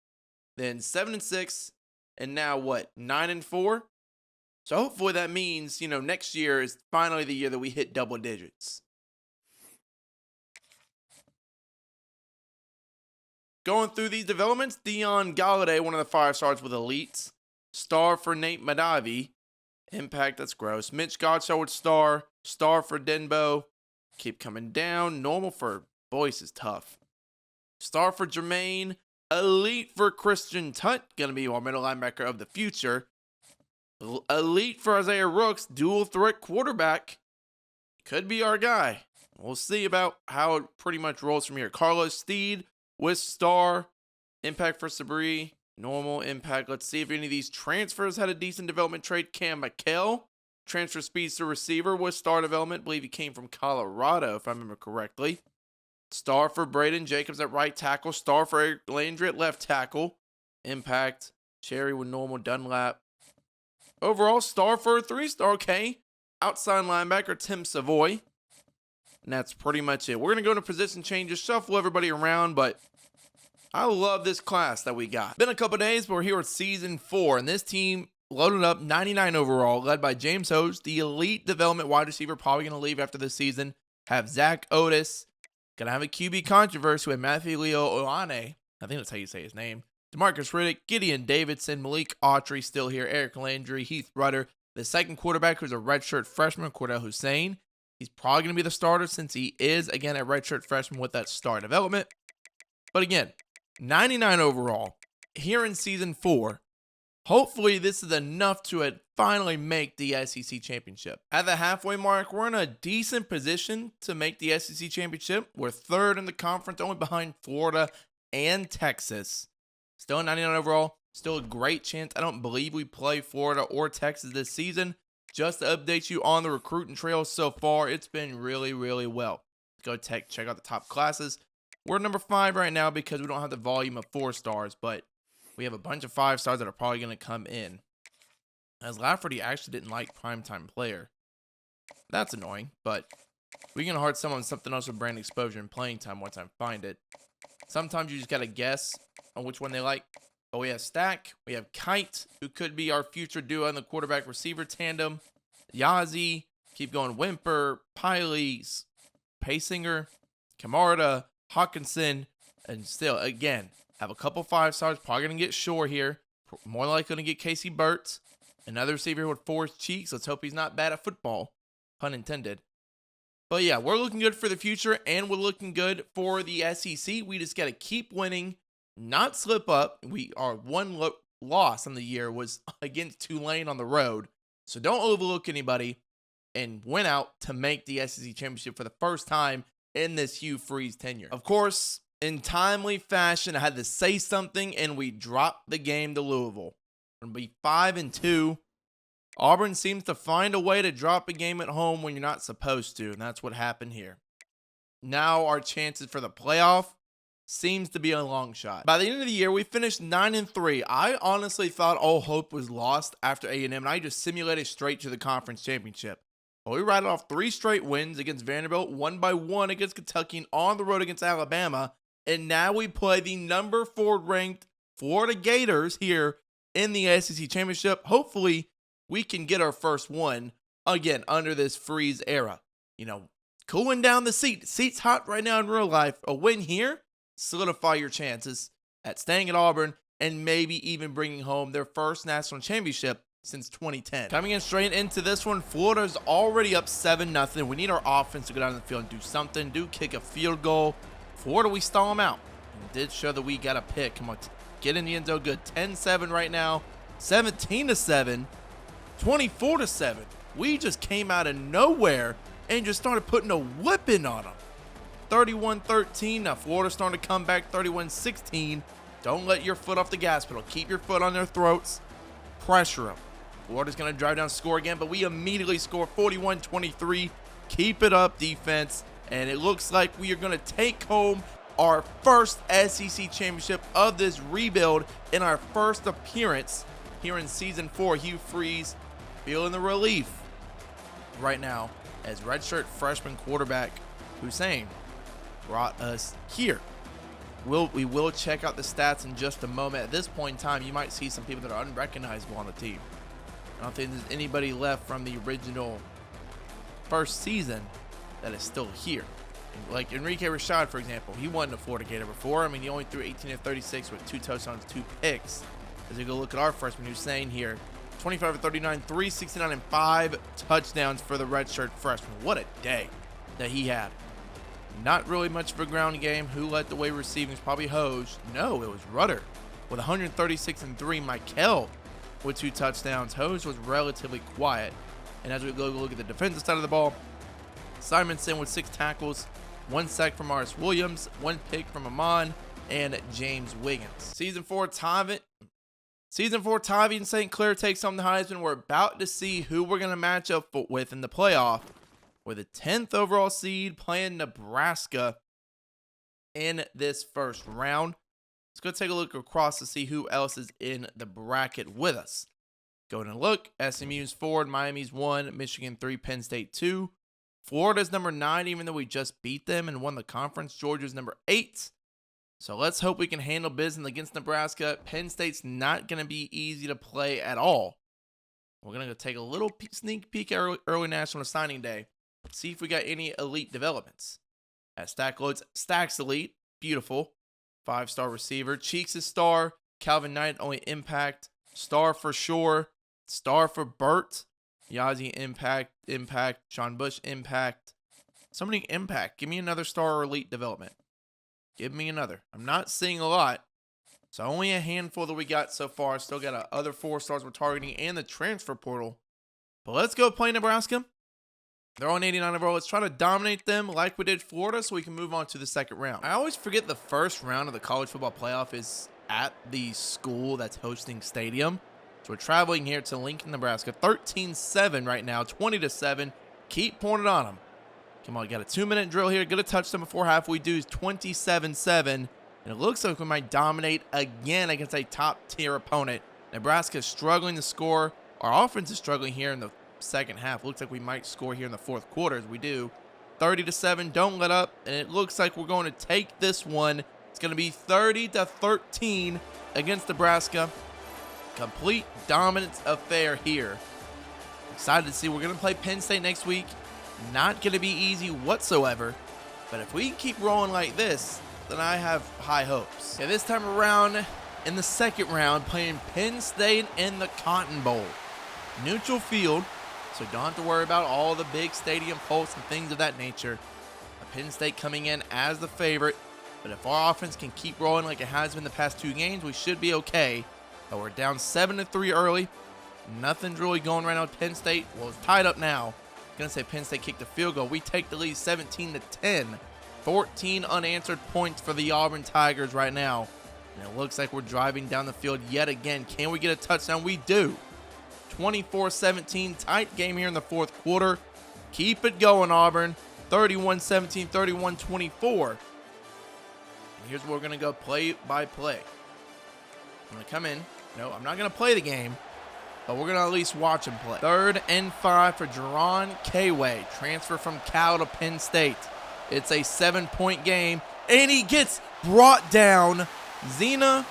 then 7-6, and now what, 9-4? So hopefully that means, next year is finally the year that we hit double digits. Going through these developments, Dion Galladay, one of the 5-stars with elites. Star for Nate Madavi. Impact, that's gross. Mitch Godchaux with star. Star for Denbo. Keep coming down. Normal for Boyce is tough. Star for Jermaine. Elite for Christian Tutt. Going to be our middle linebacker of the future. Elite for Isaiah Rooks. Dual threat quarterback. Could be our guy. We'll see about how it pretty much rolls from here. Carlos Steed with star. Impact for Sabri. Normal impact. Let's see if any of these transfers had a decent development trade. Cam McKell. Transfer speeds to receiver with star development. Believe he came from Colorado, if I remember correctly. Star for Braden Jacobs at right tackle. Star for Eric Landry at left tackle. Impact. Cherry with normal. Dunlap. Overall, star for a 3-star. Okay. Outside linebacker, Tim Savoy. And that's pretty much it. We're going to go into position changes, shuffle everybody around, but I love this class that we got. Been a couple days, but we're here with season 4, and this team loaded up 99 overall, led by James Hoge, the elite development wide receiver, probably going to leave after this season. Have Zach Otis. Going to have a QB controversy with Matthew Leo Oane. I think that's how you say his name. DeMarcus Riddick, Gideon Davidson, Malik Autry still here, Eric Landry, Heath Rudder. The second quarterback, who's a redshirt freshman, Cordell Hussein. He's probably going to be the starter since he is, again, a redshirt freshman with that star development. But again, 99 overall, here in season 4. Hopefully this is enough to finally make the SEC championship. At the halfway mark, we're in a decent position to make the SEC championship. We're 3rd in the conference, only behind Florida and Texas. Still 99 overall, still a great chance. I don't believe we play Florida or Texas this season. Just to update you on the recruiting trail so far, it's been really, really well. Go check out the top classes. We're number 5 right now because we don't have the volume of 4-stars, but we have a bunch of 5-stars that are probably going to come in. As Lafferty actually didn't like primetime player. That's annoying, but we can hard sell on something else with brand exposure and playing time once I find it. Sometimes you just got to guess on which one they like. But we have Stack, we have Kite, who could be our future duo in the quarterback-receiver tandem. Yazi, keep going, Wimper, Piles, Paysinger, Camarda, Hawkinson, and still, again, have a couple 5-stars. Probably going to get Shore here. More likely going to get Casey Burtz. Another receiver with Forrest Cheeks. Let's hope he's not bad at football. Pun intended. But yeah, we're looking good for the future, and we're looking good for the SEC. We just got to keep winning, not slip up. Our one loss on the year was against Tulane on the road. So don't overlook anybody and win out to make the SEC championship for the first time in this Hugh Freeze tenure. Of course, in timely fashion, I had to say something, and we dropped the game to Louisville. We're going to be 5-2. Auburn seems to find a way to drop a game at home when you're not supposed to, and that's what happened here. Now our chances for the playoff seems to be a long shot. By the end of the year, we finished 9-3. I honestly thought all hope was lost after A&M, and I just simulated straight to the conference championship. Well, we rattled off 3 straight wins against Vanderbilt, 1-1 against Kentucky, and on the road against Alabama. And now we play the number 4 ranked Florida Gators here in the SEC championship. Hopefully, we can get our first one again under this Freeze era. Cooling down the seat. The seat's hot right now in real life. A win here, solidify your chances at staying at Auburn and maybe even bringing home their first national championship since 2010. Coming in straight into this one, Florida's already up 7-0. We need our offense to go down the field and do something. Kick a field goal. Florida, we stall them out. It did show that we got a pick. Come on, get in the end zone good. 10-7 right now. 17-7. 24-7. We just came out of nowhere and just started putting a whipping on them. 31-13. Now Florida's starting to come back. 31-16. Don't let your foot off the gas pedal. Keep your foot on their throats. Pressure them. Florida's going to drive down, score again, but we immediately score 41-23. Keep it up, defense. And it looks like we are going to take home our first SEC championship of this rebuild in our first appearance here in Season 4. Hugh Freeze feeling the relief right now as redshirt freshman quarterback Hussein brought us here. We will check out the stats in just a moment. At this point in time, you might see some people that are unrecognizable on the team. I don't think there's anybody left from the original first season that is still here. Like Enrique Rashad, for example, he wasn't a Florida Gator before. I mean, he only threw 18 of 36 with 2 touchdowns, 2 picks. As we go look at our freshman, Hussein here, 25 of 39, 369, and 5 touchdowns for the redshirt freshman. What a day that he had. Not really much of a ground game. Who led the way receiving? It's probably Hoj. No, it was Rudder with 136 and 3. Michael with 2 touchdowns. Hoj was relatively quiet. And as we go look at the defensive side of the ball, Simonson with 6 tackles, 1 sack from Morris Williams, 1 pick from Amon, and James Wiggins. Season 4, Tavi and St. Clair takes home the Heisman. We're about to see who we're going to match up with in the playoff. With the 10th overall seed playing Nebraska in this first round. Let's go take a look across to see who else is in the bracket with us. Going to look, SMU's 4, Miami's 1, Michigan 3, Penn State 2. Florida's number 9, even though we just beat them and won the conference. Georgia's number 8. So let's hope we can handle business against Nebraska. Penn State's not going to be easy to play at all. We're going to go take a little sneak peek early National Signing Day. See if we got any elite developments. At Stack Loads, Stack's elite. Beautiful. 5-star receiver. Cheeks is star. Calvin Knight only impact. Star for sure. Star for Burt. Yazi impact. Sean Bush impact. Somebody impact. Give me another star or elite development. Give me another. I'm not seeing a lot. So only a handful that we got so far. Still got other 4 stars we're targeting and the transfer portal. But let's go play Nebraska. They're on 89 overall. Let's try to dominate them like we did Florida so we can move on to the second round. I always forget the first round of the college football playoff is at the school that's hosting stadium. So we're traveling here to Lincoln, Nebraska. 13-7 right now, 20-7. Keep pouring it on them. Come on, got a 2-minute drill here. Get a touchdown before half. We do 27-7. And it looks like we might dominate again against a top-tier opponent. Nebraska's struggling to score. Our offense is struggling here in the second half. Looks like we might score here in the fourth quarter as we do. 30-7, don't let up, and it looks like we're going to take this one. It's going to be 30-13 against Nebraska. Complete dominance affair here. Excited to see. We're going to play Penn State next week. Not going to be easy whatsoever, but if we keep rolling like this, then I have high hopes. Okay, this time around in the second round, playing Penn State in the Cotton Bowl. Neutral field, so don't have to worry about all the big stadium pulse and things of that nature. Penn State coming in as the favorite, but if our offense can keep rolling like it has been the past 2 games, we should be okay. But we're down 7-3 early. Nothing's really going right now with Penn State. Well, it's tied up now. I'm going to say Penn State kicked the field goal. We take the lead 17-10. 14 unanswered points for the Auburn Tigers right now. And it looks like we're driving down the field yet again. Can we get a touchdown? We do. 24-17, tight game here in the fourth quarter. Keep it going, Auburn. 31-17, 31-24. And here's where we're going to go play by play. I'm going to come in. No, I'm not going to play the game, but we're going to at least watch him play. 3rd and 5 for Jerron Kway. Transfer from Cal to Penn State. It's a 7-point game, and he gets brought down. Zena,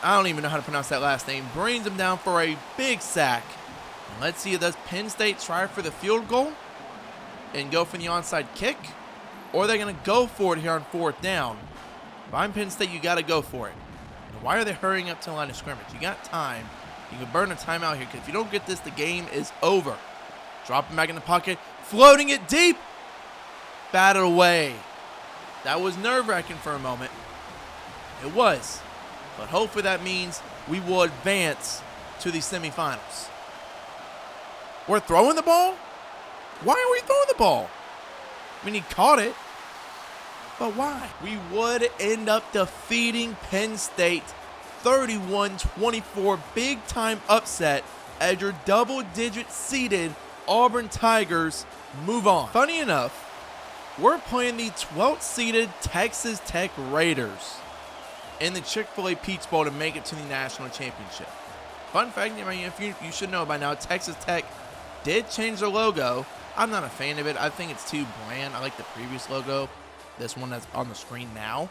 I don't even know how to pronounce that last name, brings him down for a big sack. And let's see, does Penn State try for the field goal and go for the onside kick? Or are they going to go for it here on 4th down? If I'm Penn State, you got to go for it. And why are they hurrying up to the line of scrimmage? You got time. You can burn a timeout here, because if you don't get this, the game is over. Dropping back in the pocket, floating it deep. Batted away. That was nerve-wracking for a moment. It was. But hopefully that means we will advance to the semifinals. We're throwing the ball? Why are we throwing the ball? I mean, he caught it. But why? We would end up defeating Penn State 31-24. Big-time upset as your double-digit seeded Auburn Tigers move on. Funny enough, we're playing the 12th seeded Texas Tech Raiders in the Chick-fil-A Peach Bowl to make it to the national championship. Fun fact, I mean, if you should know by now, Texas Tech did change their logo I'm not a fan of it. I think it's too bland. I like the previous logo, this one that's on the screen now.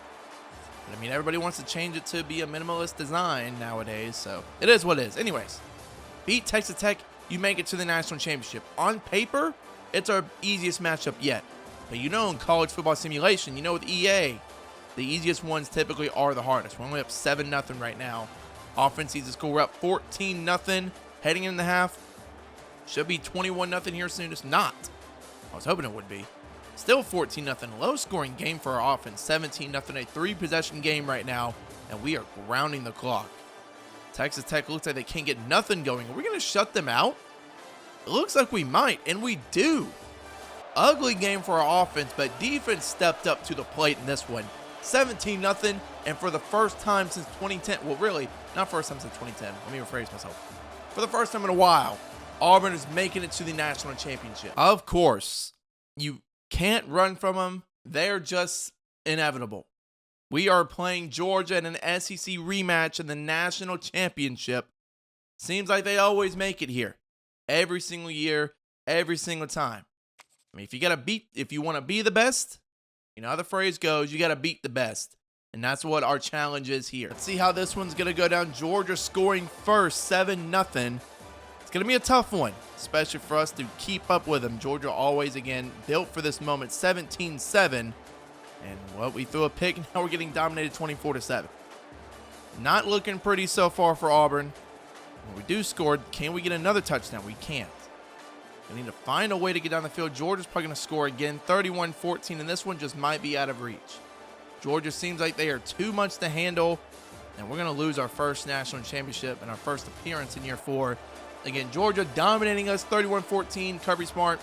But I mean, everybody wants to change it to be a minimalist design nowadays, so it is what it is. Anyways, beat Texas Tech, you make it to the national championship. On paper, it's our easiest matchup yet. But you know, in college football simulation, you know with EA, the easiest ones typically are the hardest. We're only up 7-0 right now. Offense sees the score. We're up 14-0 heading in the half. Should be 21-0 here soon. It's not. I was hoping it would be. Still 14-0. Low scoring game for our offense. 17-0. A 3-possession game right now. And we are grounding the clock. Texas Tech looks like they can't get nothing going. Are we going to shut them out? It looks like we might. And we do. Ugly game for our offense. But defense stepped up to the plate in this one. 17-0, and for the first time since 2010, well, really, not first time since 2010. Let me rephrase myself. For the first time in a while, Auburn is making it to the national championship. Of course, you can't run from them. They're just inevitable. We are playing Georgia in an SEC rematch in the national championship. Seems like they always make it here. Every single year, every single time. I mean, if you want to be the best, you know how the phrase goes, you got to beat the best. And that's what our challenge is here. Let's see how this one's going to go down. Georgia scoring first, 7-0. It's going to be a tough one, especially for us to keep up with them. Georgia always, again, built for this moment, 17-7. And, well, we threw a pick. Now we're getting dominated 24-7. Not looking pretty so far for Auburn. When we do score, can we get another touchdown? We can't. We need to find a way to get down the field. Georgia's probably going to score again, 31-14, and this one just might be out of reach. Georgia seems like they are too much to handle, and we're going to lose our first national championship and our first appearance in year 4. Again, Georgia dominating us, 31-14. Kirby Smart,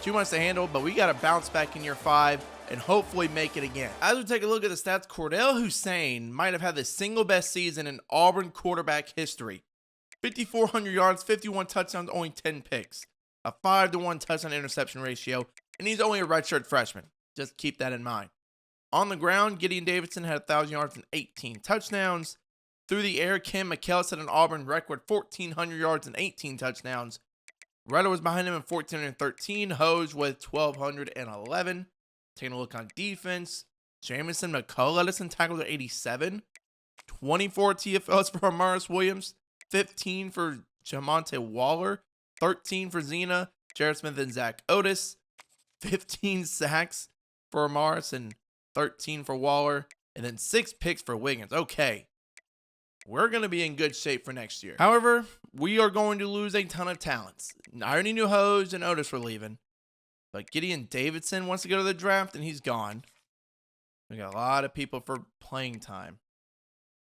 too much to handle, but we got to bounce back in year 5 and hopefully make it again. As we take a look at the stats, Cordell Hussein might have had the single best season in Auburn quarterback history. 5,400 yards, 51 touchdowns, only 10 picks. A 5-to-1 touchdown interception ratio, and he's only a redshirt freshman. Just keep that in mind. On the ground, Gideon Davidson had 1,000 yards and 18 touchdowns. Through the air, Kim McKell set an Auburn record, 1,400 yards and 18 touchdowns. Redder was behind him at 1,413. Hose with 1,211. Taking a look on defense, Jamison McCullough led us in tackles at 87. 24 TFLs for Amaris Williams. 15 for Jamonte Waller. 13 for Zena, Jared Smith, and Zach Otis. 15 sacks for Amaris and 13 for Waller. And then 6 picks for Wiggins. Okay. We're going to be in good shape for next year. However, we are going to lose a ton of talents. I already knew Hose and Otis were leaving. But Gideon Davidson wants to go to the draft, and he's gone. We got a lot of people for playing time.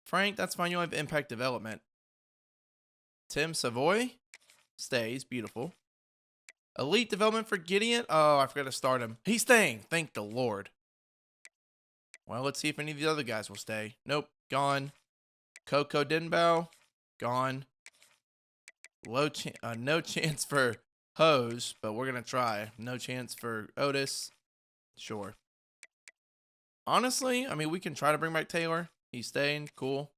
Frank, that's fine. You'll have impact development. Tim Savoy stays. Beautiful. Elite development for Gideon. Oh, I forgot to start him. He's staying. Thank the Lord. Well, let's see if any of the other guys will stay. Nope. Gone. Coco Denbow. Gone. No chance for Hose, but we're going to try. No chance for Otis. Sure. Honestly, I mean, we can try to bring back Taylor. He's staying. Cool.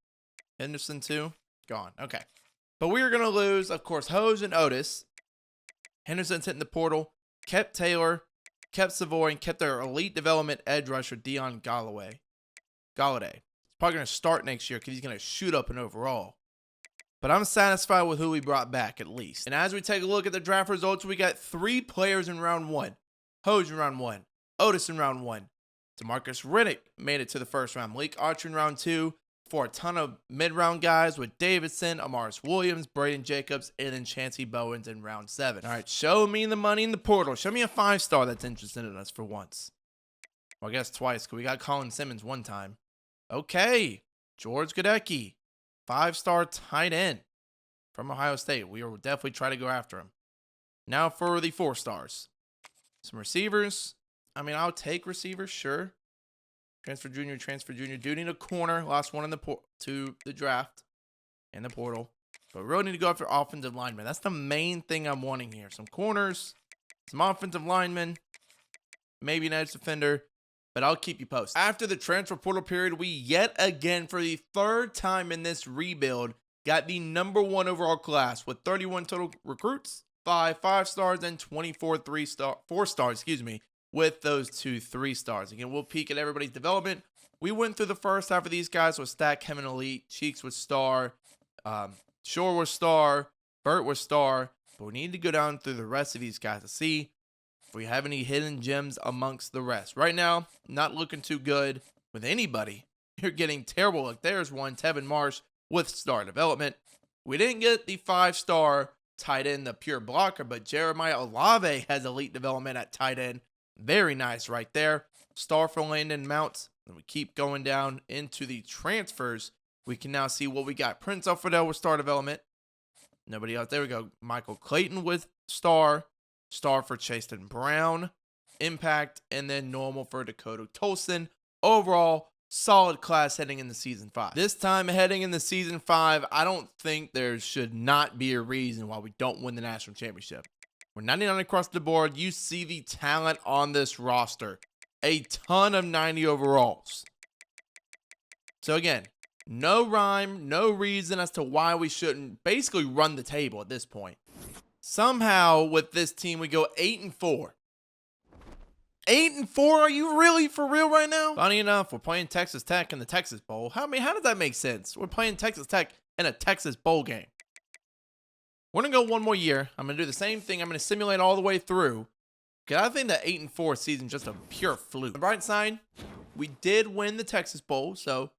Henderson, too. Gone. Okay. But we are going to lose, of course, Hose and Otis. Henderson's hitting the portal. Kept Taylor. Kept Savoy. And kept their elite development edge rusher, Dion Galladay. He's probably going to start next year because he's going to shoot up in overall. But I'm satisfied with who we brought back, at least. And as we take a look at the draft results, we got 3 players in round 1. Hose in round 1. Otis in round 1. DeMarcus Riddick made it to the first round. Malik Archer in round 2. For a ton of mid-round guys with Davidson, Amaris Williams, Braden Jacobs, and then Chancey Bowens in round 7. All right, show me the money in the portal. Show me a 5-star that's interested in us for once. Well, I guess twice, because we got Colin Simmons one time. Okay, George Gadecki, 5-star tight end from Ohio State. We will definitely try to go after him. Now for the 4 stars. Some receivers. I mean, I'll take receivers, sure. Transfer junior. Do need a corner. Last one in to the draft and the portal. But we really need to go after offensive linemen. That's the main thing I'm wanting here. Some corners, some offensive linemen, maybe an edge defender. But I'll keep you posted. After the transfer portal period, we yet again, for the 3rd time in this rebuild, got the #1 overall class with 31 total recruits. 5 stars and 24 4 stars, with those 2 3-stars. Again, we'll peek at everybody's development. We went through the first half of these guys with Stack, Kevin Elite, Cheeks was star, Shore was star, Burt was star, but we need to go down through the rest of these guys to see if we have any hidden gems amongst the rest. Right now, not looking too good with anybody. You're getting terrible. Like, there's one, Tevin Marsh with star development. We didn't get the 5-star tight end, the pure blocker, but Jeremiah Olave has elite development at tight end. Very nice right there. Star for Landon Mounts. And we keep going down into the transfers. We can now see what we got. Prince Alfredel with star development. Nobody else. There we go. Michael Clayton with star. Star for Chasten Brown. Impact. And then normal for Dakota Tolson. Overall, solid class heading into Season 5. This time heading into Season 5, I don't think there should not be a reason why we don't win the national championship. We're 99 across the board. You see the talent on this roster. A ton of 90 overalls. So again, no rhyme, no reason as to why we shouldn't basically run the table at this point. Somehow with this team we go 8-4. 8-4? Are you really for real right now? Funny enough, we're playing Texas Tech in the Texas Bowl. How does that make sense? We're playing Texas Tech in a Texas Bowl game. We're going to go one more year. I'm going to do the same thing. I'm going to simulate all the way through. Because I think the 8-4 season is just a pure fluke. On the bright side, we did win the Texas Bowl. So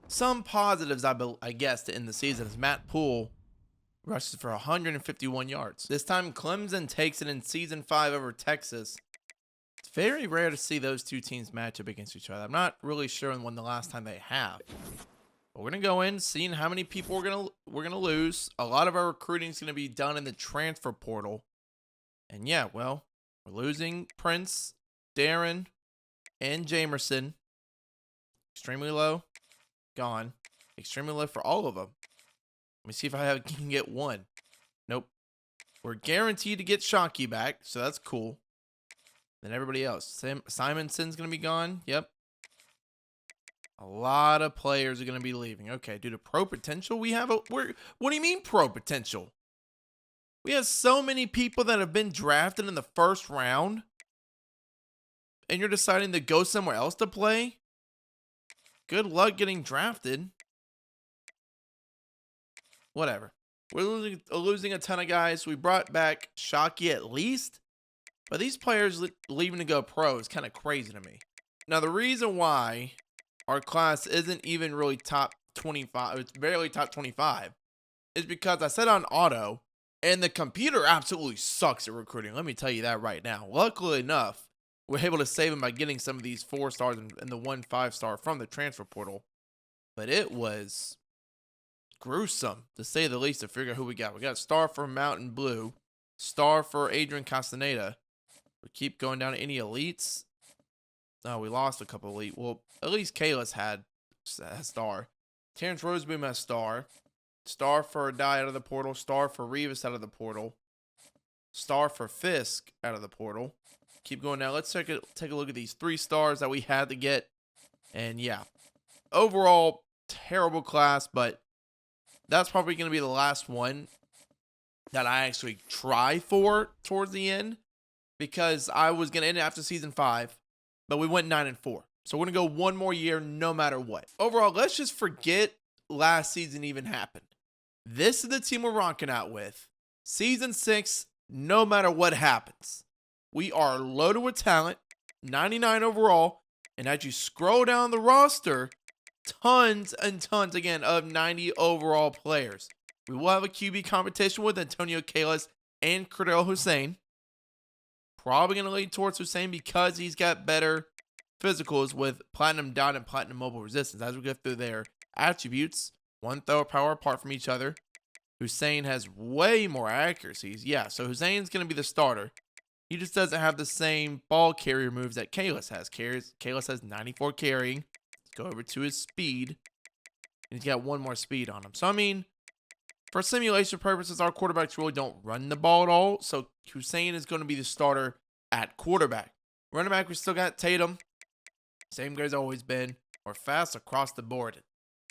some positives, I guess, to end the season is Matt Poole rushes for 151 yards. This time, Clemson takes it in Season 5 over Texas. It's very rare to see those two teams match up against each other. I'm not really sure when the last time they have. But we're gonna go in, seeing how many people we're gonna lose. A lot of our recruiting is gonna be done in the transfer portal. And yeah, well, we're losing Prince, Darren, and Jamerson. Extremely low, gone. Extremely low for all of them. Let me see if I can get one. Nope. We're guaranteed to get Shockey back, so that's cool. Then everybody else. Simonson's going to be gone. Yep. A lot of players are going to be leaving. Okay, due to pro potential, we have what do you mean pro potential? We have so many people that have been drafted in the first round. And you're deciding to go somewhere else to play? Good luck getting drafted. Whatever. We're losing a ton of guys. We brought back Shockey at least. But these players leaving to go pro is kind of crazy to me. Now, the reason why our class isn't even really top 25, it's barely top 25, is because I set on auto, and the computer absolutely sucks at recruiting. Let me tell you that right now. Luckily enough, we're able to save him by getting some of these 4 stars and the 1 5-star from the transfer portal. But it was gruesome, to say the least, to figure out who we got. We got a star for Mountain Blue, star for Adrian Castaneda. We keep going down to any elites. No, we lost a couple elite. Well, at least Kalis had a star. Terrence Roseboom has star. Star for Die out of the portal. Star for Revis out of the portal. Star for Fisk out of the portal. Keep going down. Let's take a look at these 3 stars that we had to get. And yeah, overall, terrible class, but that's probably going to be the last one that I actually try for towards the end. Because I was going to end it after Season 5, but we went 9-4. So we're going to go one more year no matter what. Overall, let's just forget last season even happened. This is the team we're rocking out with. Season 6, no matter what happens. We are loaded with talent, 99 overall, and as you scroll down the roster, tons and tons, again, of 90 overall players. We will have a QB competition with Antonio Kalis and Cordell Hussein. Probably going to lead towards Hussein because he's got better physicals with Platinum Dot and Platinum Mobile Resistance. As we go through their attributes, 1 throw power apart from each other. Hussein has way more accuracies. Yeah, so Hussein's going to be the starter. He just doesn't have the same ball carrier moves that Kalis has. Kalis has 94 carrying. Let's go over to his speed. And he's got 1 more speed on him. So, I mean, for simulation purposes, our quarterbacks really don't run the ball at all. So Hussein is going to be the starter at quarterback. Running back, we still got Tatum. Same guy's always been. We're fast across the board.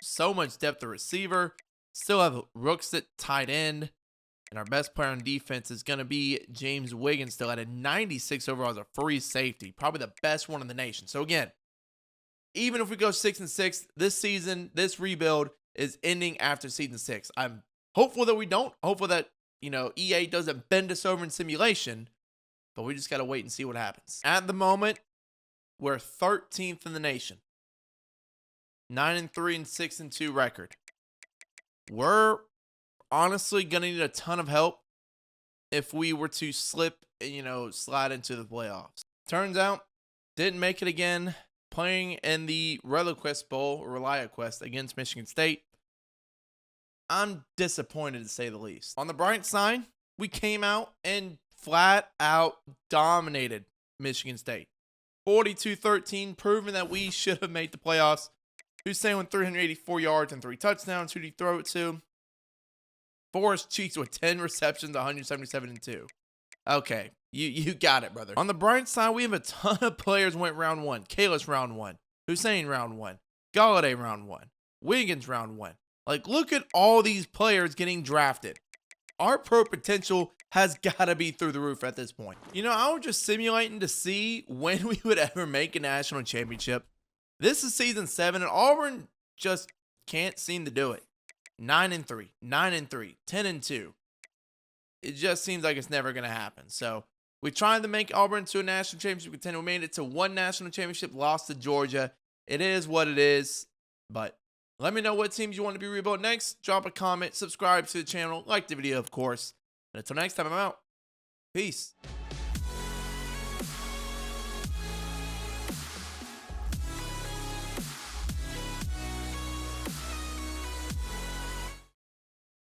So much depth of receiver. Still have Rooks at tight end. And our best player on defense is going to be James Wiggins, still at a 96 overall as a free safety. Probably the best one in the nation. So again, even if we go 6-6 this season, this rebuild is ending after season 6. I'm hopeful that we don't. Hopeful that, EA doesn't bend us over in simulation. But we just got to wait and see what happens. At the moment, we're 13th in the nation. 9-3 and 6-2 record. We're honestly going to need a ton of help if we were to slip, slide into the playoffs. Turns out, didn't make it again. Playing in the ReliaQuest Bowl, or ReliaQuest, against Michigan State. I'm disappointed to say the least. On the bright side, we came out and flat out dominated Michigan State. 42-13, proving that we should have made the playoffs. Hussein with 384 yards and 3 touchdowns. Who did he throw it to? Forrest Cheeks with 10 receptions, 177 and 2. Okay, you got it, brother. On the bright side, we have a ton of players went round 1. Kalis round 1. Hussein round 1. Galladay round 1. Wiggins round 1. Like, look at all these players getting drafted. Our pro potential has got to be through the roof at this point. I was just simulating to see when we would ever make a national championship. This is season 7, and Auburn just can't seem to do it. 9-3, 9-3, 10-2. It just seems like it's never going to happen. So we tried to make Auburn to a national championship contender. We made it to 1 national championship, lost to Georgia. It is what it is. But let me know what teams you want to be rebuilt next. Drop a comment, subscribe to the channel, like the video, of course. And until next time, I'm out. Peace.